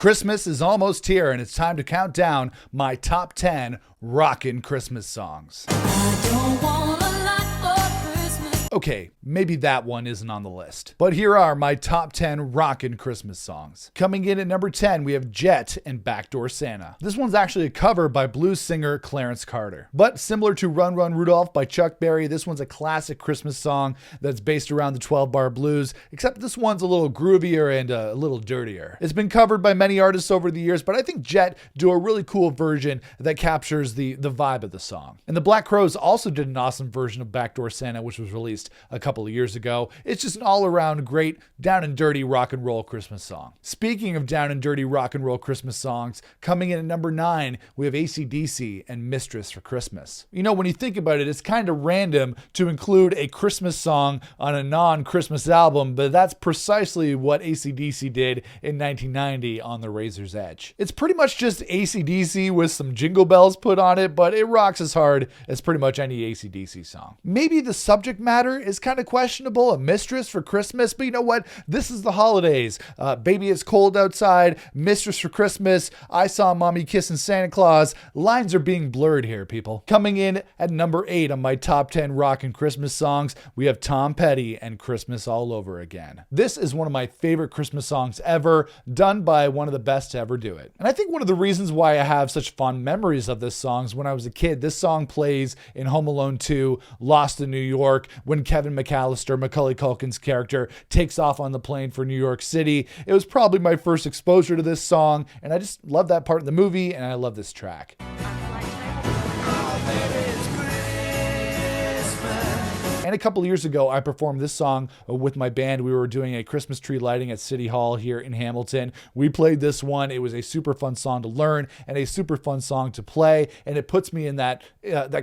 Christmas is almost here, and it's time to count down my top 10 Rockin' Christmas songs. I don't want a lot for Christmas. Okay, maybe that one isn't on the list, but here are my top 10 Rockin' Christmas songs. Coming in at number 10, we have Jet and Backdoor Santa. This one's actually a cover by blues singer Clarence Carter. But similar to Run Run Rudolph by Chuck Berry, this one's a classic Christmas song that's based around the 12-bar blues, except this one's a little groovier and a little dirtier. It's been covered by many artists over the years, but I think Jet do a really cool version that captures the vibe of the song. And the Black Crowes also did an awesome version of Backdoor Santa, which was released a couple of years ago. It's just an all-around great down and dirty rock and roll Christmas song. Speaking of down and dirty rock and roll Christmas songs, coming in at number 9, we have AC/DC and Mistress for Christmas. You know, when you think about it, it's kind of random to include a Christmas song on a non-Christmas album, but that's precisely what AC/DC did in 1990 on The Razor's Edge. It's pretty much just AC/DC with some jingle bells put on it, but it rocks as hard as pretty much any AC/DC song. Maybe the subject matter is kind of questionable, a mistress for Christmas, but you know what? This is the holidays. Baby, it's cold outside, Mistress for Christmas, I saw mommy kissing Santa Claus. Lines are being blurred here, people. Coming in at number 8 on my top 10 Rockin' Christmas songs, we have Tom Petty and Christmas All Over Again. This is one of my favorite Christmas songs ever, done by one of the best to ever do it. And I think one of the reasons why I have such fond memories of this song is when I was a kid, this song plays in Home Alone 2, Lost in New York, when Kevin McAllister, Macaulay Culkin's character, takes off on the plane for New York City. It was probably my first exposure to this song, and I just love that part of the movie, and I love this track. And a couple of years ago, I performed this song with my band. We were doing a Christmas tree lighting at City Hall here in Hamilton. We played this one. It was a super fun song to learn and a super fun song to play, and it puts me in that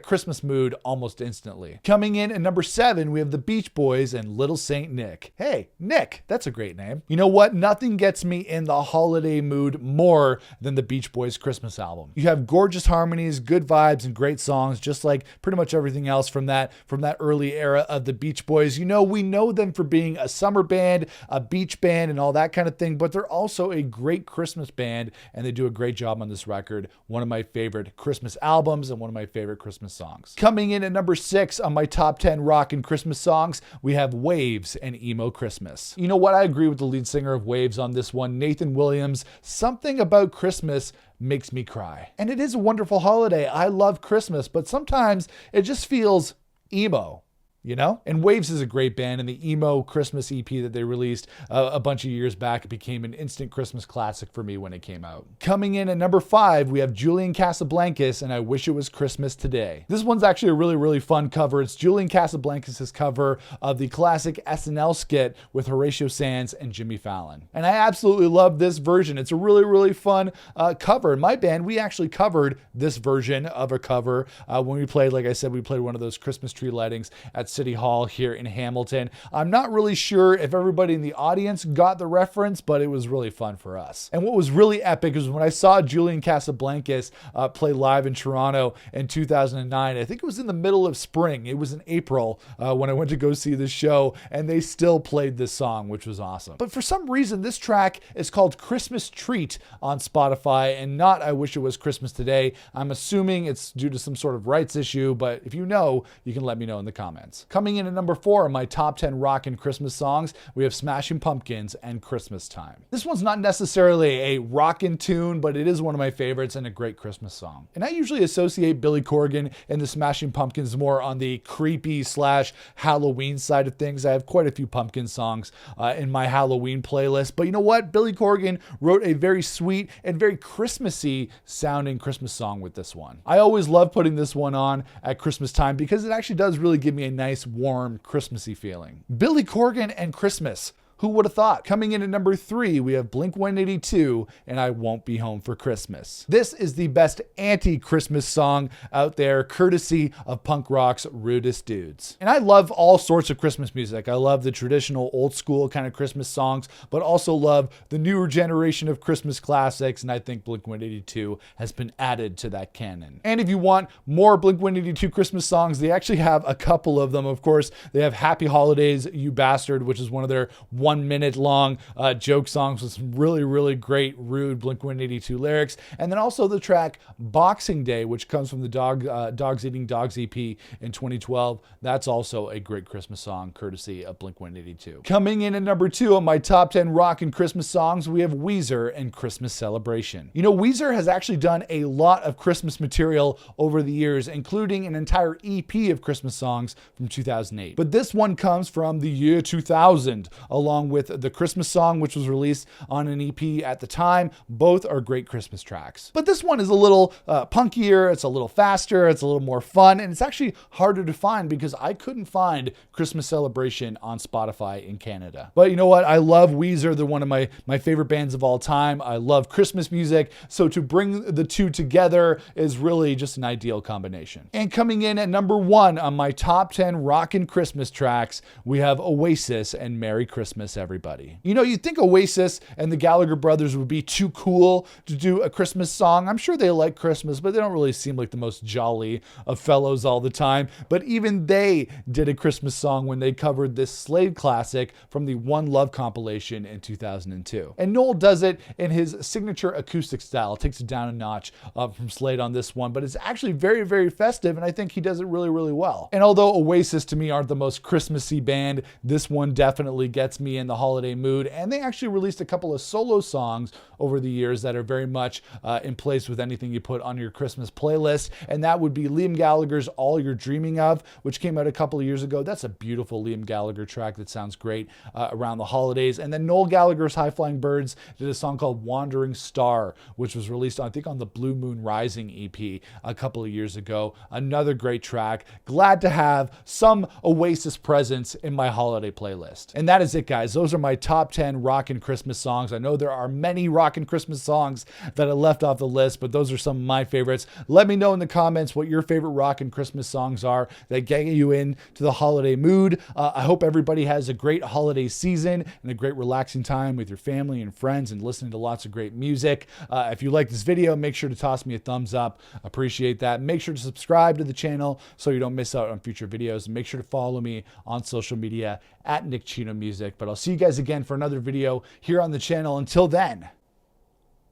Christmas mood almost instantly. Coming in at number 7, we have the Beach Boys and Little Saint Nick. Hey, Nick, that's a great name. You know what? Nothing gets me in the holiday mood more than the Beach Boys Christmas album. You have gorgeous harmonies, good vibes, and great songs, just like pretty much everything else from that early era of the Beach Boys. You know, we know them for being a summer band, a beach band, and all that kind of thing, but they're also a great Christmas band, and they do a great job on this record. One of my favorite Christmas albums and one of my favorite Christmas songs. Coming in at number 6 on my top 10 Rockin' Christmas songs, we have Waves and Emo Christmas. You know what? I agree with the lead singer of Waves on this one, Nathan Williams. Something about Christmas makes me cry. And it is a wonderful holiday. I love Christmas, but sometimes it just feels emo. You know? And Waves is a great band, and the Emo Christmas EP that they released a bunch of years back became an instant Christmas classic for me when it came out. Coming in at number 5, we have Julian Casablancas and I Wish It Was Christmas Today. This one's actually a really, really fun cover. It's Julian Casablancas' cover of the classic SNL skit with Horatio Sanz and Jimmy Fallon. And I absolutely love this version. It's a really, really fun cover. In my band, we actually covered this version of a cover when we played, like I said, we played one of those Christmas tree lightings at City Hall here in Hamilton. I'm not really sure if everybody in the audience got the reference, but it was really fun for us. And what was really epic is when I saw Julian Casablancas play live in Toronto in 2009. I think it was in the middle of spring. It was in April when I went to go see this show, and they still played this song, which was awesome. But for some reason, this track is called Christmas Treat on Spotify and not I Wish It Was Christmas Today. I'm assuming it's due to some sort of rights issue, but if you know, you can let me know in the comments. Coming in at number 4 on my top 10 Rockin' Christmas songs, we have Smashing Pumpkins and Christmas Time. This one's not necessarily a rockin' tune, but it is one of my favorites and a great Christmas song. And I usually associate Billy Corgan and the Smashing Pumpkins more on the creepy / Halloween side of things. I have quite a few Pumpkin songs in my Halloween playlist, but you know what? Billy Corgan wrote a very sweet and very Christmassy sounding Christmas song with this one. I always love putting this one on at Christmas time because it actually does really give me a nice, warm, Christmassy feeling. Billy Corgan and Christmas. Who would have thought? Coming in at number 3, we have Blink-182 and I Won't Be Home for Christmas. This is the best anti-Christmas song out there, courtesy of punk rock's rudest dudes. And I love all sorts of Christmas music. I love the traditional old school kind of Christmas songs, but also love the newer generation of Christmas classics, and I think Blink-182 has been added to that canon. And if you want more Blink-182 Christmas songs, they actually have a couple of them. Of course, they have Happy Holidays, You Bastard, which is one of their 1 minute long joke songs with some really, really great, rude Blink-182 lyrics. And then also the track Boxing Day, which comes from the Dogs Eating Dogs EP in 2012. That's also a great Christmas song, courtesy of Blink-182. Coming in at number 2 on my top 10 rockin' Christmas songs, we have Weezer and Christmas Celebration. You know, Weezer has actually done a lot of Christmas material over the years, including an entire EP of Christmas songs from 2008. But this one comes from the year 2000, along with the Christmas song, which was released on an EP at the time. Both are great Christmas tracks. But this one is a little punkier, it's a little faster, it's a little more fun, and it's actually harder to find because I couldn't find Christmas Celebration on Spotify in Canada. But you know what? I love Weezer. They're one of my favorite bands of all time. I love Christmas music, so to bring the two together is really just an ideal combination. And coming in at number 1 on my top 10 rockin' Christmas tracks, we have Oasis and Merry Christmas, Everybody. You know, you'd think Oasis and the Gallagher brothers would be too cool to do a Christmas song. I'm sure they like Christmas, but they don't really seem like the most jolly of fellows all the time. But even they did a Christmas song when they covered this Slade classic from the One Love compilation in 2002. And Noel does it in his signature acoustic style. Takes it down a notch from Slade on this one, but it's actually very, very festive, and I think he does it really, really well. And although Oasis to me aren't the most Christmassy band, this one definitely gets me in the holiday mood, and they actually released a couple of solo songs over the years that are very much in place with anything you put on your Christmas playlist, and that would be Liam Gallagher's All You're Dreaming Of, which came out a couple of years ago. That's a beautiful Liam Gallagher track that sounds great around the holidays. And then Noel Gallagher's High Flying Birds did a song called Wandering Star, which was released, I think, on the Blue Moon Rising EP a couple of years ago. Another great track. Glad to have some Oasis presence in my holiday playlist. And that is it, guys. Those are my top 10 rockin' Christmas songs. I know there are many rockin' Christmas songs that I left off the list, but those are some of my favorites. Let me know in the comments what your favorite rockin' Christmas songs are that get you into the holiday mood. I hope everybody has a great holiday season and a great relaxing time with your family and friends and listening to lots of great music. If you like this video, make sure to toss me a thumbs up. Appreciate that. Make sure to subscribe to the channel so you don't miss out on future videos. And make sure to follow me on social media at Nick Chino Music. But I'll see you guys again for another video here on the channel. Until then,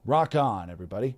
rock on, everybody.